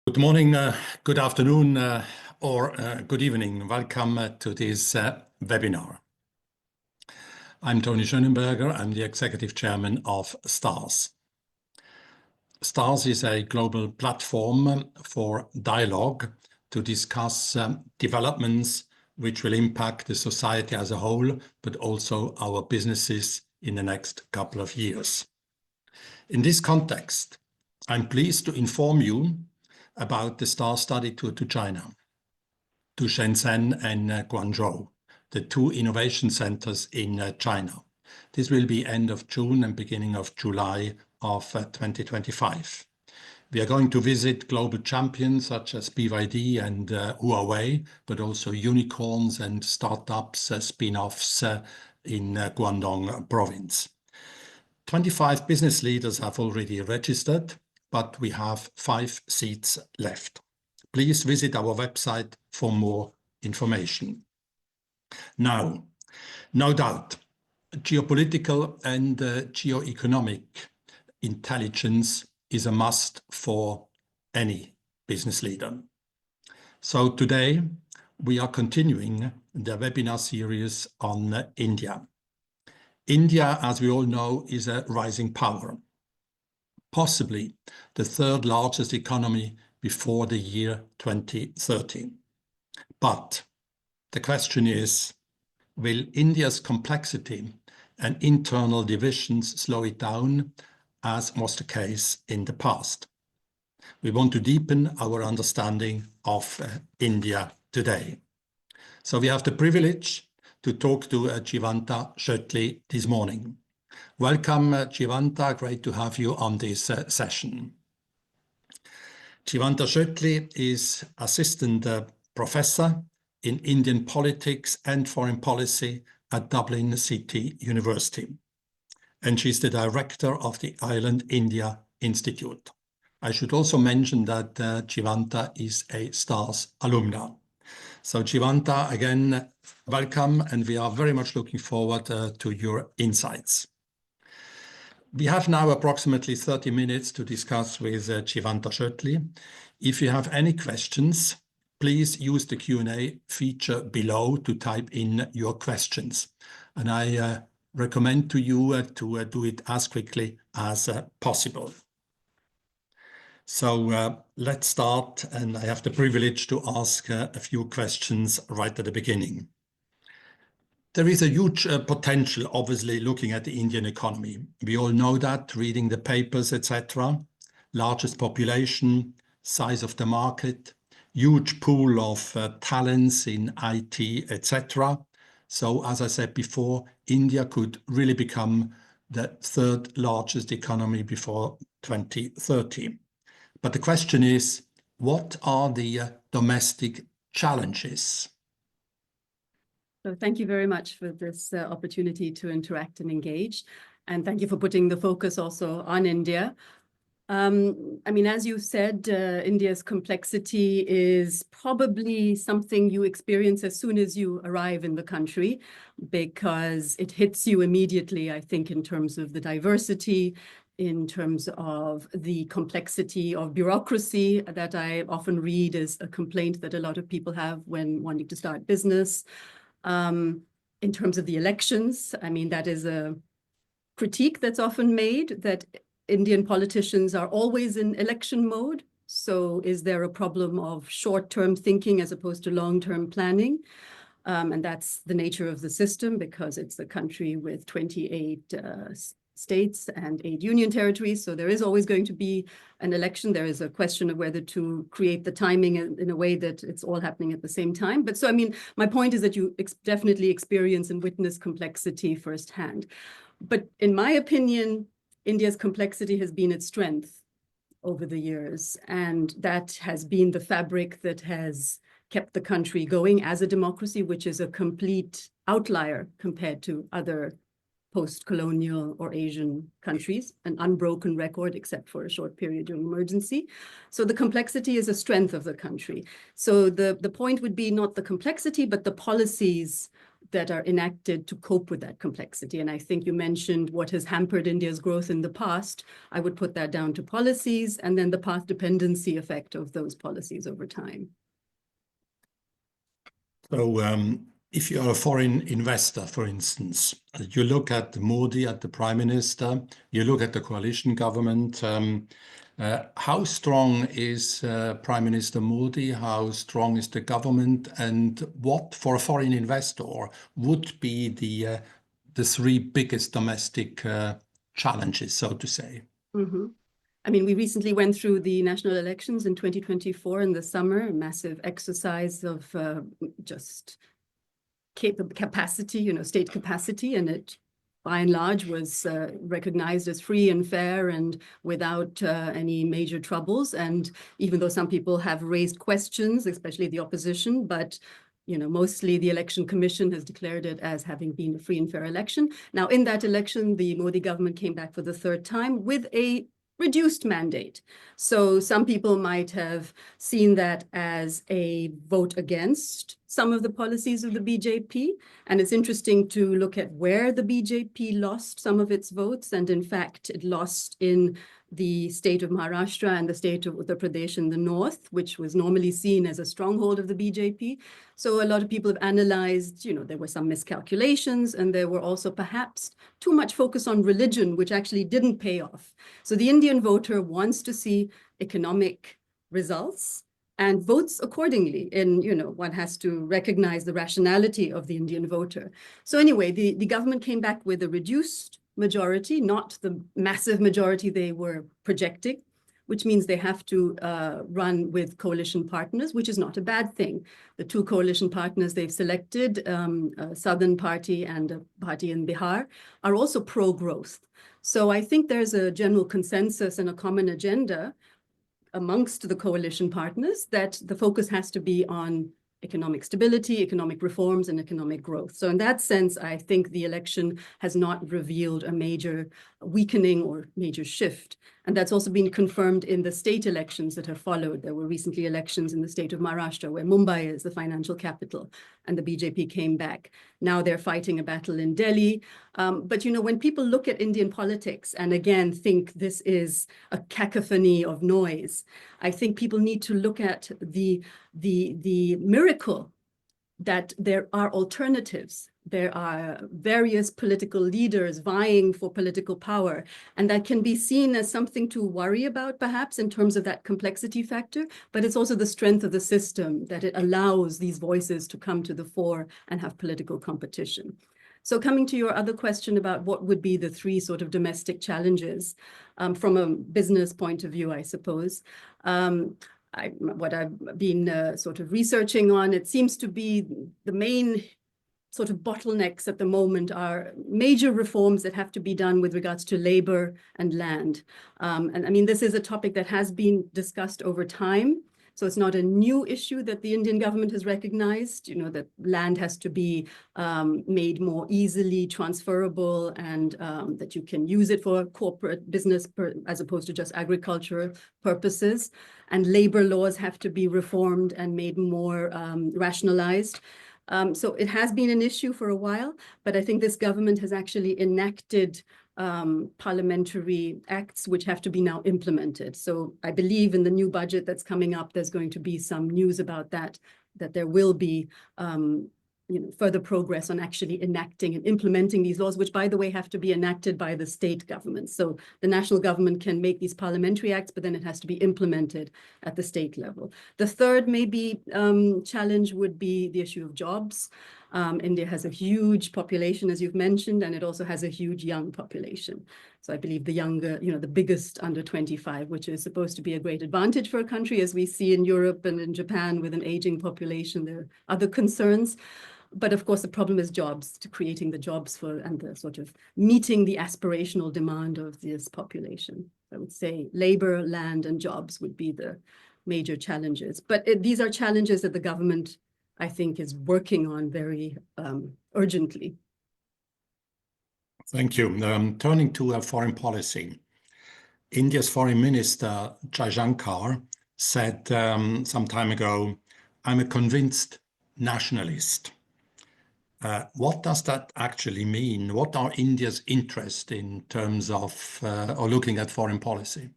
Good morning, good afternoon, or good evening. Welcome to this webinar. I'm Toni SCHOENENBERGER. I'm the Executive Chairman of STARS. STARS is a global platform for dialogue to discuss developments which will impact the society as a whole, but also our businesses in the next couple of years. In this context, I'm pleased to inform you about the STAR study tour to China, to Shenzhen and Guangzhou, the two innovation centers in China. This will be end of June and beginning of July of 2025. We are going to visit global champions such as BYD and Huawei, but also unicorns and startups, spin-offs in Guangdong province. 25 business leaders have already registered, but we have 5 seats left. Please visit our website for more information. Now, no doubt, geopolitical and geoeconomic intelligence is a must for any business leader. So today, we are continuing the webinar series on India. India, as we all know, is a rising power, possibly the third largest economy before the year 2030. But the question is, will India's complexity and internal divisions slow it down, as was the case in the past? We want to deepen our understanding of India today. So we have the privilege to talk to Jivanta SCHOETTLI this morning. Welcome, Jivanta. Great to have you on this session. Jivanta SCHOETTLI is Assistant Professor in Indian Politics and Foreign Policy at Dublin City University. And she's the Director of the Ireland India Institute. I should also mention that Jivanta is a STARS alumna. So Jivanta, again, welcome, and we are very much looking forward to your insights. We have now approximately 30 minutes to discuss with Jivanta SCHOETTLI. If you have any questions, please use the Q&A feature below to type in your questions. And I recommend to you to do it as quickly as possible. So let's start, and I have the privilege to ask a few questions right at the beginning. There is a huge potential, obviously, looking at the Indian economy. We all know that, reading the papers, etc. Largest population, size of the market, huge pool of talents in IT, etc. So, as I said before, India could really become the third largest economy before 2030. But the question is, what are the domestic challenges? So thank you very much for this opportunity to interact and engage. And thank you for putting the focus also on India. I mean, as you said, India's complexity is probably something you experience as soon as you arrive in the country, because it hits you immediately, I think, in terms of the diversity, in terms of the complexity of bureaucracy that I often read as a complaint that a lot of people have when wanting to start business. In terms of the elections, I mean, that is a critique that's often made, that Indian politicians are always in election mode. So is there a problem of short-term thinking as opposed to long-term planning? And that's the nature of the system, because it's a country with 28 states and 8 union territories. So there is always going to be an election. There is a question of whether to create the timing in a way that it's all happening at the same time. But so, I mean, my point is that you definitely experience and witness complexity firsthand. But in my opinion, India's complexity has been its strength over the years. And that has been the fabric that has kept the country going as a democracy, which is a complete outlier compared to other post-colonial or Asian countries, an unbroken record except for a short period during emergency. So the complexity is a strength of the country. So the point would be not the complexity, but the policies that are enacted to cope with that complexity. And I think you mentioned what has hampered India's growth in the past. I would put that down to policies and then the path dependency effect of those policies over time. So if you're a foreign investor, for instance, you look at Modi, at the Prime Minister, you look at the coalition government. How strong is Prime Minister Modi? How strong is the government? And what, for a foreign investor, would be the three biggest domestic challenges, so to say? Mm-hmm. I mean, we recently went through the national elections in 2024 in the summer, a massive exercise of just capacity, state capacity, and it by and large was recognized as free and fair and without any major troubles. And even though some people have raised questions, especially the opposition, but mostly the Election Commission has declared it as having been a free and fair election. Now, in that election, the Modi government came back for the third time with a reduced mandate. So some people might have seen that as a vote against some of the policies of the BJP. And it's interesting to look at where the BJP lost some of its votes. And in fact, it lost in the state of Maharashtra and the state of Uttar Pradesh in the north, which was normally seen as a stronghold of the BJP. So a lot of people have analyzed, there were some miscalculations, and there were also perhaps too much focus on religion, which actually didn't pay off. So the Indian voter wants to see economic results and votes accordingly. And, one has to recognize the rationality of the Indian voter. So anyway, the government came back with a reduced majority, not the massive majority they were projecting, which means they have to run with coalition partners, which is not a bad thing. The two coalition partners they've selected, a Southern party and a party in Bihar, are also pro-growth. So I think there's a general consensus and a common agenda amongst the coalition partners that the focus has to be on economic stability, economic reforms, and economic growth. So in that sense, I think the election has not revealed a major weakening or major shift. And that's also been confirmed in the state elections that have followed. There were recently elections in the state of Maharashtra, where Mumbai is the financial capital, and the BJP came back. Now they're fighting a battle in Delhi. But when people look at Indian politics and again think this is a cacophony of noise, I think people need to look at the miracle that there are alternatives. There are various political leaders vying for political power, and that can be seen as something to worry about, perhaps, in terms of that complexity factor, but it's also the strength of the system that it allows these voices to come to the fore and have political competition. So coming to your other question about what would be the three sort of domestic challenges, from a business point of view, I suppose, what I've been sort of researching on, it seems to be the main sort of bottlenecks at the moment are major reforms that have to be done with regards to labor and land. And I mean, this is a topic that has been discussed over time. So it's not a new issue that the Indian government has recognized, that land has to be made more easily transferable and that you can use it for corporate business as opposed to just agricultural purposes. And labor laws have to be reformed and made more rationalized. So it has been an issue for a while, but I think this government has actually enacted parliamentary acts which have to be now implemented. So I believe in the new budget that's coming up, there's going to be some news about that there will be further progress on actually enacting and implementing these laws, which, by the way, have to be enacted by the state government. So the national government can make these parliamentary acts, but then it has to be implemented at the state level. The third maybe challenge would be the issue of jobs. India has a huge population, as you've mentioned, and it also has a huge young population. So I believe the younger, the biggest under 25, which is supposed to be a great advantage for a country, as we see in Europe and in Japan with an aging population. There are other concerns. But of course, the problem is jobs, to creating the jobs and the sort of meeting the aspirational demand of this population. I would say labor, land, and jobs would be the major challenges. But these are challenges that the government, I think, is working on very urgently. Thank you. Turning to foreign policy, India's Foreign Minister Jaishankar said some time ago, "I'm a convinced nationalist." What does that actually mean? What are India's interests in terms of or looking at foreign policy?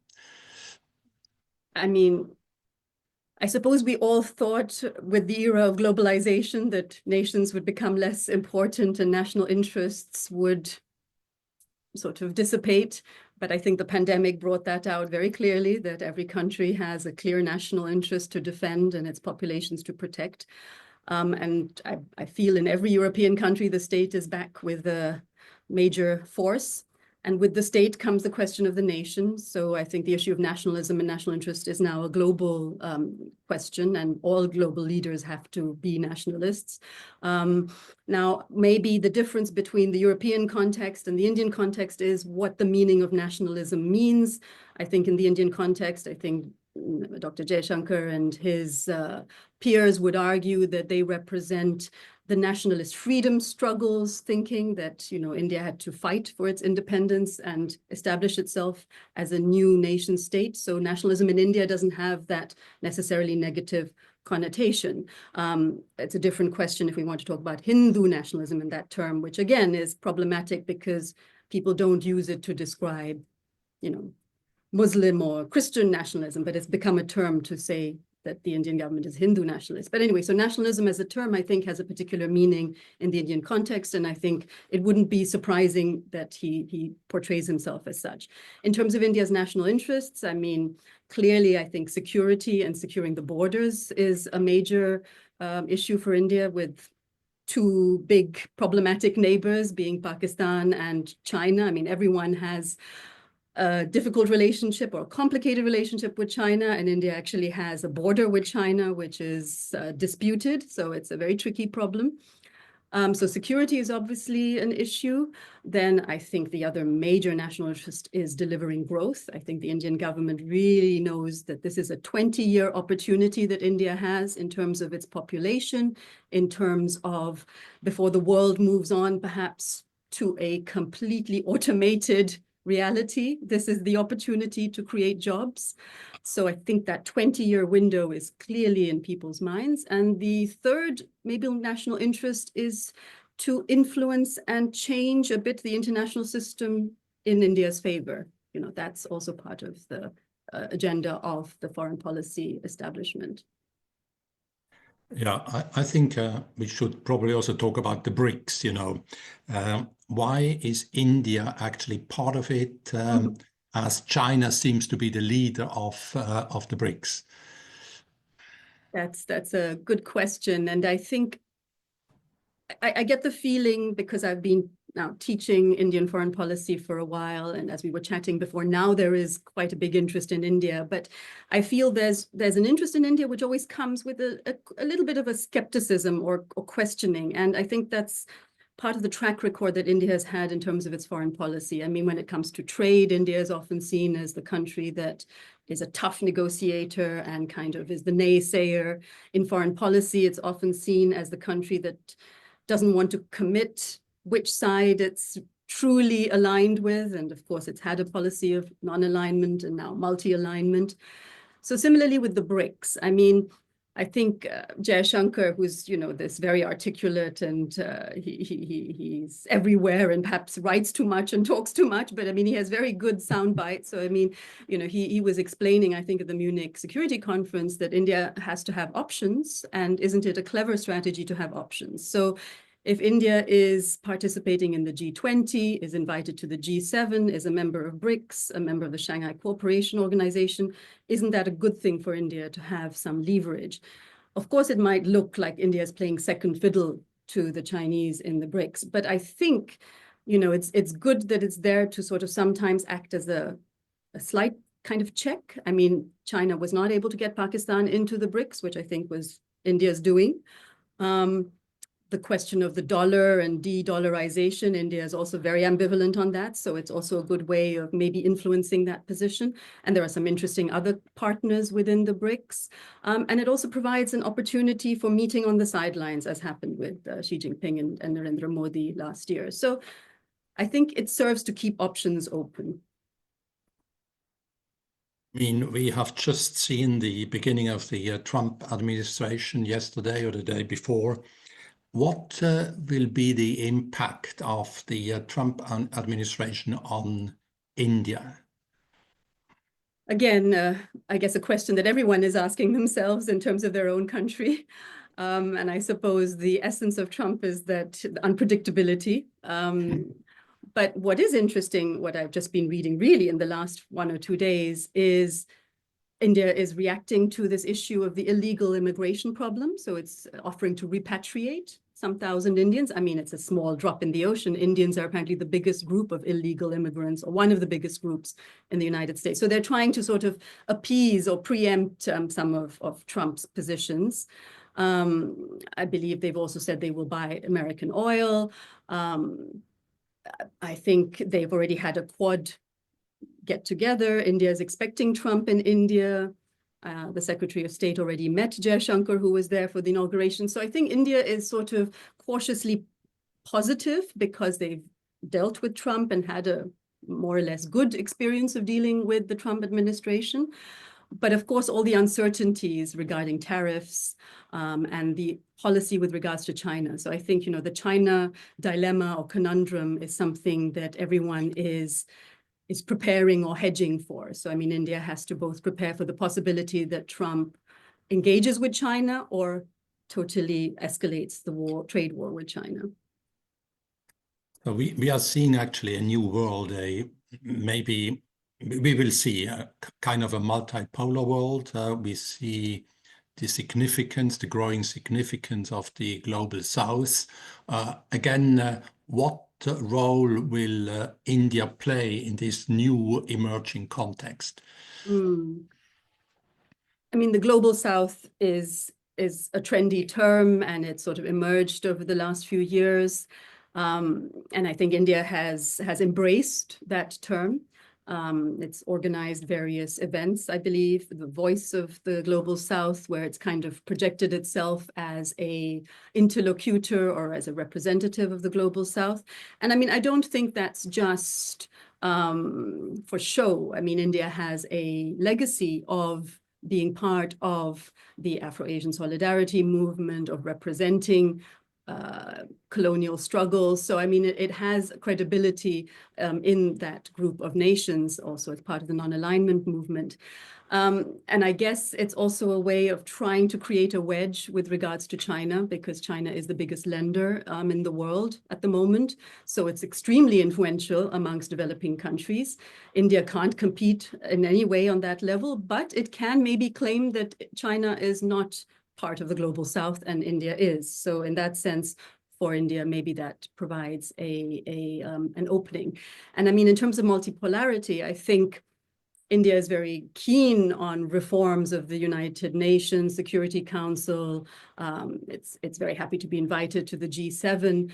I mean, I suppose we all thought with the era of globalization that nations would become less important and national interests would sort of dissipate. But I think the pandemic brought that out very clearly, that every country has a clear national interest to defend and its populations to protect. And I feel in every European country, the state is back with a major force. And with the state comes the question of the nation. So I think the issue of nationalism and national interest is now a global question, and all global leaders have to be nationalists. Now, maybe the difference between the European context and the Indian context is what the meaning of nationalism means. I think in the Indian context, I think Dr. Jaishankar and his peers would argue that they represent the nationalist freedom struggles, thinking that, you know, India had to fight for its independence and establish itself as a new nation state. So nationalism in India doesn't have that necessarily negative connotation. It's a different question if we want to talk about Hindu nationalism in that term, which again is problematic because people don't use it to describe, you know, Muslim or Christian nationalism, but it's become a term to say that the Indian government is Hindu nationalist. But anyway, so nationalism as a term, I think, has a particular meaning in the Indian context, and I think it wouldn't be surprising that he portrays himself as such. In terms of India's national interests, I mean, clearly, I think security and securing the borders is a major issue for India, with two big problematic neighbors being Pakistan and China. I mean, everyone has a difficult relationship or a complicated relationship with China, and India actually has a border with China, which is disputed. So it's a very tricky problem. So security is obviously an issue. Then I think the other major national interest is delivering growth. I think the Indian government really knows that this is a 20-year opportunity that India has in terms of its population, in terms of before the world moves on perhaps to a completely automated reality. This is the opportunity to create jobs. So I think that 20-year window is clearly in people's minds. And the third, maybe national interest, is to influence and change a bit the international system in India's favor. You know, that's also part of the agenda of the foreign policy establishment. Yeah, I think we should probably also talk about the BRICS, you know. Why is India actually part of it, as China seems to be the leader of the BRICS? That's a good question. And I think I get the feeling, because I've been now teaching Indian foreign policy for a while, and as we were chatting before, now there is quite a big interest in India. But I feel there's an interest in India which always comes with a little bit of a skepticism or questioning. And I think that's part of the track record that India has had in terms of its foreign policy. I mean, when it comes to trade, India is often seen as the country that is a tough negotiator and kind of is the naysayer. In foreign policy, it's often seen as the country that doesn't want to commit which side it's truly aligned with. And of course, it's had a policy of non-alignment and now multi-alignment. So similarly with the BRICS, I mean, I think Jaishankar, who's, you know, this very articulate and he's everywhere and perhaps writes too much and talks too much, but I mean, he has very good sound bites. So, I mean, you know, he was explaining, I think, at the Munich Security Conference that India has to have options, and isn't it a clever strategy to have options? So if India is participating in the G20, is invited to the G7, is a member of BRICS, a member of the Shanghai Cooperation Organization, isn't that a good thing for India to have some leverage? Of course, it might look like India is playing second fiddle to the Chinese in the BRICS, but I think, you know, it's good that it's there to sort of sometimes act as a slight kind of check. I mean, China was not able to get Pakistan into the BRICS, which I think was India's doing. The question of the dollar and de-dollarization, India is also very ambivalent on that. So it's also a good way of maybe influencing that position. And there are some interesting other partners within the BRICS. And it also provides an opportunity for meeting on the sidelines, as happened with Xi Jinping and Narendra Modi last year. So I think it serves to keep options open. I mean, we have just seen the beginning of the Trump administration yesterday or the day before. what will be the impact of the Trump administration on India? Again, I guess a question that everyone is asking themselves in terms of their own country. And I suppose the essence of Trump is that unpredictability. But what is interesting, what I've just been reading really in the last 1 or 2 days, is India is reacting to this issue of the illegal immigration problem. So it's offering to repatriate some thousand Indians. I mean, it's a small drop in the ocean. Indians are apparently the biggest group of illegal immigrants, or one of the biggest groups in the United States. So they're trying to sort of appease or preempt some of Trump's positions. I believe they've also said they will buy American oil. I think they've already had a Quad get together. India is expecting Trump in India. The Secretary of State already met Jaishankar, who was there for the inauguration. So I think India is sort of cautiously positive because they've dealt with Trump and had a more or less good experience of dealing with the Trump administration. But of course, all the uncertainties regarding tariffs and the policy with regards to China. So I think, the China dilemma or conundrum is something that everyone is preparing or hedging for. So, I mean, India has to both prepare for the possibility that Trump engages with China or totally escalates the trade war with China. So we are seeing actually a new world, maybe we will see a kind of a multipolar world. We see the growing significance of the global South. Again, what role will India play in this new emerging context? I mean, the global South is a trendy term, and it's sort of emerged over the last few years. And I think India has embraced that term. It's organized various events, I believe, the Voice of the Global South, where it's kind of projected itself as an interlocutor or as a representative of the Global South. And I mean, I don't think that's just for show. I mean, India has a legacy of being part of the Afro-Asian Solidarity movement, of representing colonial struggles. So, I mean, it has credibility in that group of nations, also as part of the non-alignment movement. And I guess it's also a way of trying to create a wedge with regards to China, because China is the biggest lender in the world at the moment. So it's extremely influential amongst developing countries. India can't compete in any way on that level, but it can maybe claim that China is not part of the global South and India is. So in that sense, for India, maybe that provides an opening. And I mean, in terms of multipolarity, I think India is very keen on reforms of the United Nations Security Council. It's very happy to be invited to the G7,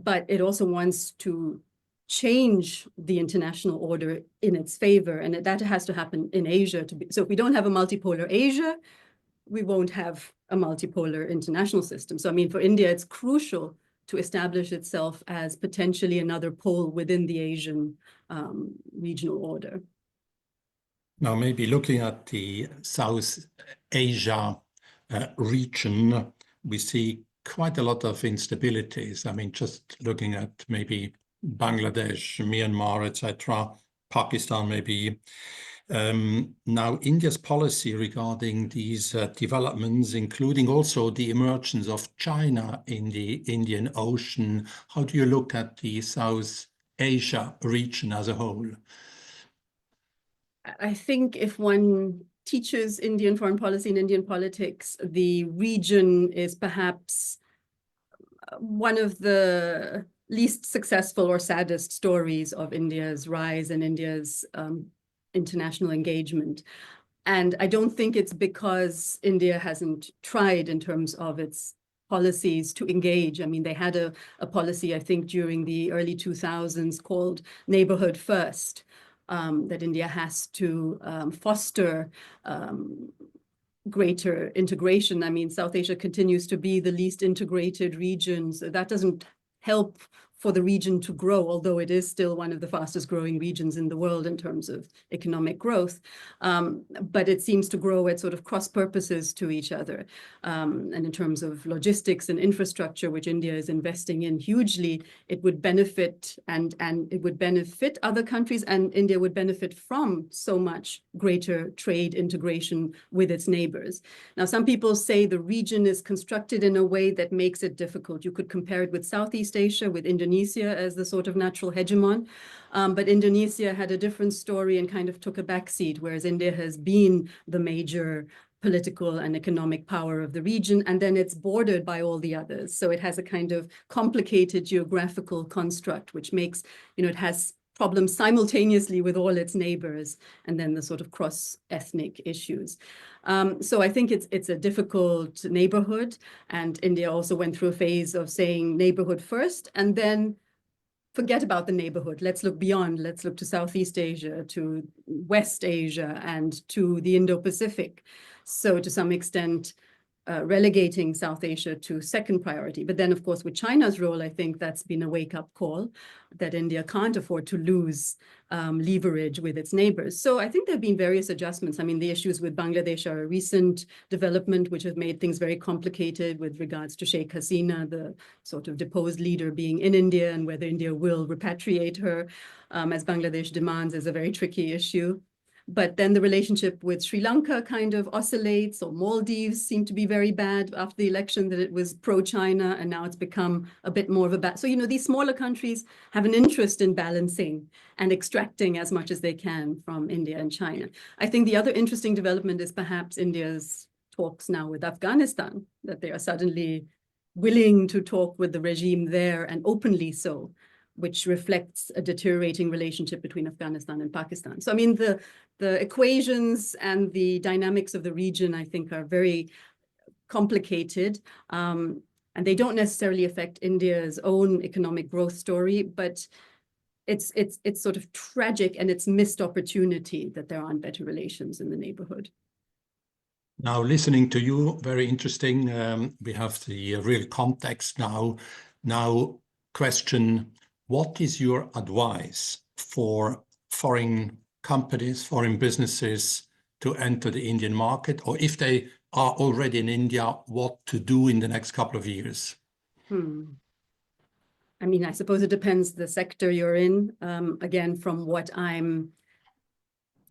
but it also wants to change the international order in its favor, and that has to happen in Asia. So if we don't have a multipolar Asia, we won't have a multipolar international system. So, I mean, for India, it's crucial to establish itself as potentially another pole within the Asian regional order. Now, maybe looking at the South Asia region, we see quite a lot of instabilities. I mean, just looking at maybe Bangladesh, Myanmar, etc., Pakistan maybe. Now, India's policy regarding these developments, including also the emergence of China in the Indian Ocean, how do you look at the South Asia region as a whole? I think if one teaches Indian foreign policy and Indian politics, the region is perhaps one of the least successful or saddest stories of India's rise and India's international engagement. And I don't think it's because India hasn't tried in terms of its policies to engage. I mean, they had a policy, I think, during the early 2000s called Neighborhood First, that India has to foster greater integration. I mean, South Asia continues to be the least integrated region, so that doesn't help for the region to grow, although it is still one of the fastest growing regions in the world in terms of economic growth. But it seems to grow at sort of cross purposes to each other. And in terms of logistics and infrastructure, which India is investing in hugely, it would benefit and it would benefit other countries, and India would benefit from so much greater trade integration with its neighbors. Now, some people say the region is constructed in a way that makes it difficult. You could compare it with Southeast Asia, with Indonesia as the sort of natural hegemon. But Indonesia had a different story and kind of took a backseat, whereas India has been the major political and economic power of the region, and then it's bordered by all the others. So it has a kind of complicated geographical construct, which makes, it has problems simultaneously with all its neighbors, and then the sort of cross-ethnic issues. So I think it's a difficult neighborhood, and India also went through a phase of saying neighborhood first, and then forget about the neighborhood. Let's look beyond. Let's look to Southeast Asia, to West Asia, and to the Indo-Pacific. So to some extent, relegating South Asia to second priority. But then, of course, with China's role, I think that's been a wake-up call that India can't afford to lose leverage with its neighbors. So I think there have been various adjustments. I mean, the issues with Bangladesh are a recent development, which have made things very complicated with regards to Sheikh Hasina, the sort of deposed leader, being in India, and whether India will repatriate her, as Bangladesh demands, is a very tricky issue. But then the relationship with Sri Lanka kind of oscillates, or Maldives seemed to be very bad after the election, that it was pro-China, and now it's become a bit more of a bad. So, these smaller countries have an interest in balancing and extracting as much as they can from India and China. I think the other interesting development is perhaps India's talks now with Afghanistan, that they are suddenly willing to talk with the regime there, and openly so, which reflects a deteriorating relationship between Afghanistan and Pakistan. So, I mean, the equations and the dynamics of the region, I think, are very complicated. And they don't necessarily affect India's own economic growth story, but it's sort of tragic, and it's missed opportunity that there aren't better relations in the neighborhood. Now, listening to you, very interesting. We have the real context now. Now, question, what is your advice for foreign companies, foreign businesses to enter the Indian market, or if they are already in India, what to do in the next couple of years? I mean, I suppose it depends the sector you're in. Again, from what I'm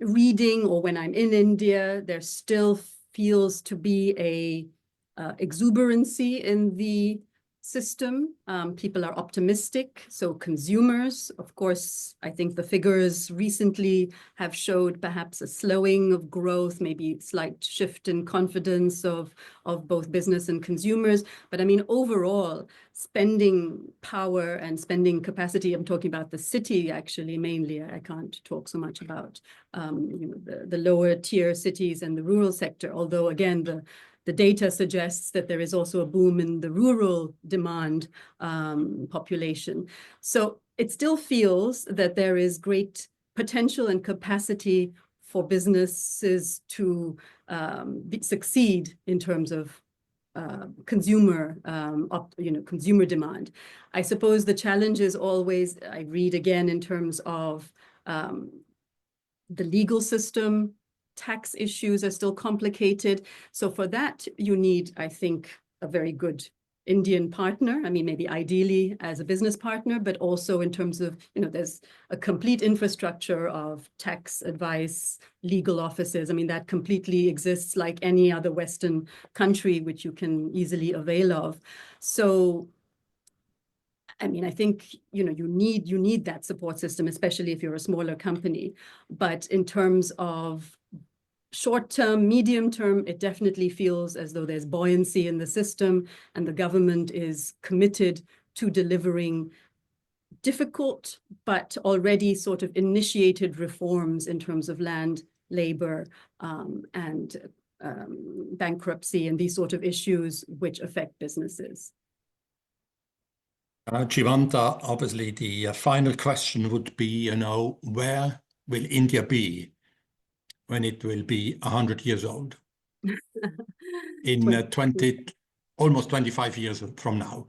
reading, or when I'm in India, there still feels to be a exuberancy in the system. People are optimistic. So consumers, of course, I think the figures recently have showed perhaps a slowing of growth, maybe slight shift in confidence of both business and consumers. But I mean, overall, spending power and spending capacity, I'm talking about the city, actually, mainly. I can't talk so much about the lower tier cities and the rural sector, although, again, the data suggests that there is also a boom in the rural demand population. So it still feels that there is great potential and capacity for businesses to succeed in terms of consumer demand. I suppose the challenge is always, I read again in terms of the legal system. Tax issues are still complicated. So for that, you need, I think, a very good Indian partner. I mean, maybe ideally as a business partner, but also in terms of, there's a complete infrastructure of tax advice, legal offices. I mean, that completely exists like any other Western country, which you can easily avail of. So I mean, I think, you need that support system, especially if you're a smaller company. But in terms of short term, medium term, it definitely feels as though there's buoyancy in the system, and the government is committed to delivering difficult but already sort of initiated reforms in terms of land, labor, and bankruptcy, and these sort of issues which affect businesses. Jivanta, obviously the final question would be, where will India be when it will be 100 years old? In 20, almost 25 years from now.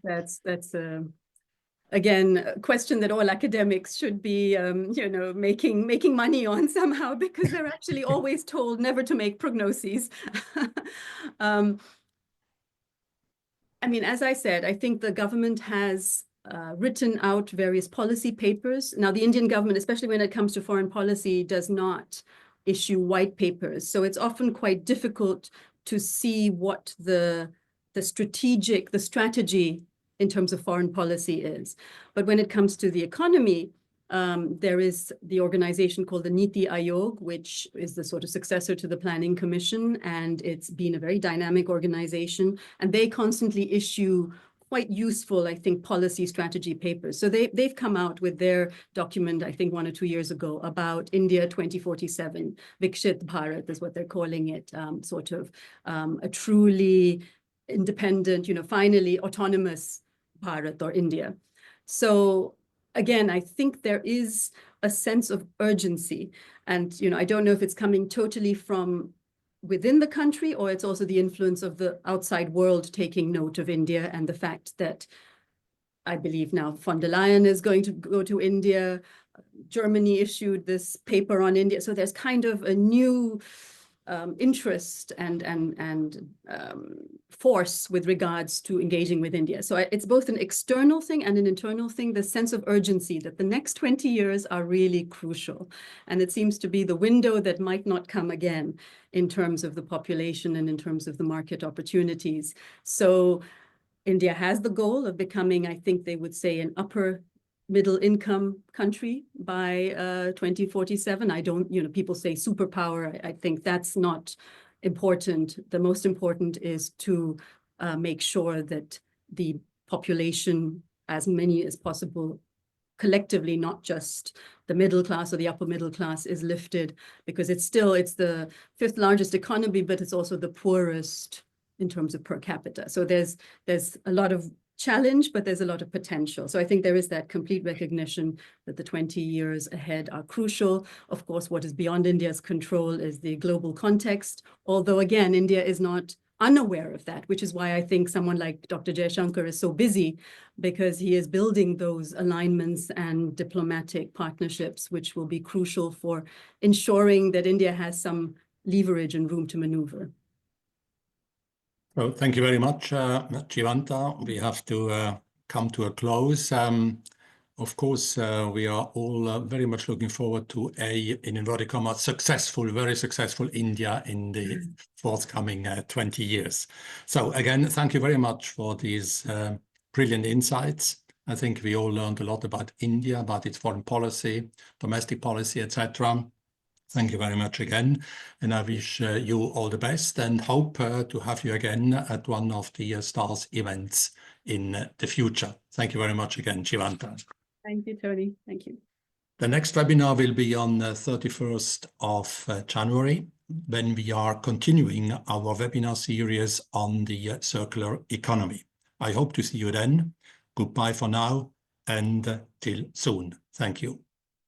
That's again, a question that all academics should be, making money on somehow, because they're actually always told never to make prognoses. I mean, as I said, I think the government has written out various policy papers. Now, the Indian government, especially when it comes to foreign policy, does not issue white papers. So it's often quite difficult to see what the strategy in terms of foreign policy is. But when it comes to the economy, there is the organization called the Niti Aayog, which is the sort of successor to the Planning Commission, and it's been a very dynamic organization, and they constantly issue quite useful, I think, policy strategy papers. So they've come out with their document, I think 1 or 2 years ago, about India 2047. Vikshit Bharat is what they're calling it, a truly independent, finally autonomous Bharat or India. So again, I think there is a sense of urgency. And, I don't know if it's coming totally from within the country, or it's also the influence of the outside world taking note of India, and the fact that I believe now von der Leyen is going to go to India. Germany issued this paper on India. So there's kind of a new interest and force with regards to engaging with India. So it's both an external thing and an internal thing, the sense of urgency that the next 20 years are really crucial. And it seems to be the window that might not come again in terms of the population and in terms of the market opportunities. So India has the goal of becoming, I think they would say, an upper middle income country by 2047. I don't, people say superpower. I think that's not important. The most important is to make sure that the population, as many as possible, collectively, not just the middle class or the upper middle class, is lifted, because it's the 5th largest economy, but it's also the poorest in terms of per capita. So there's a lot of challenge, but there's a lot of potential. So I think there is that complete recognition that the 20 years ahead are crucial. Of course, what is beyond India's control is the global context, although again, India is not unaware of that, which is why I think someone like Dr. Jaishankar is so busy, because he is building those alignments and diplomatic partnerships, which will be crucial for ensuring that India has some leverage and room to maneuver. Well, thank you very much, Jivanta. We have to come to a close. Of course, we are all very much looking forward to in inverted commas, very successful India in the forthcoming 20 years. So again, thank you very much for these brilliant insights. I think we all learned a lot about India, about its foreign policy, domestic policy, etc. Thank you very much again, and I wish you all the best, and hope to have you again at one of the STARS events in the future. Thank you very much again, Jivanta. Thank you, Toni. Thank you. The next webinar will be on the 31st of January, when we are continuing our webinar series on the circular economy. I hope to see you then. Goodbye for now, and till soon. Thank you.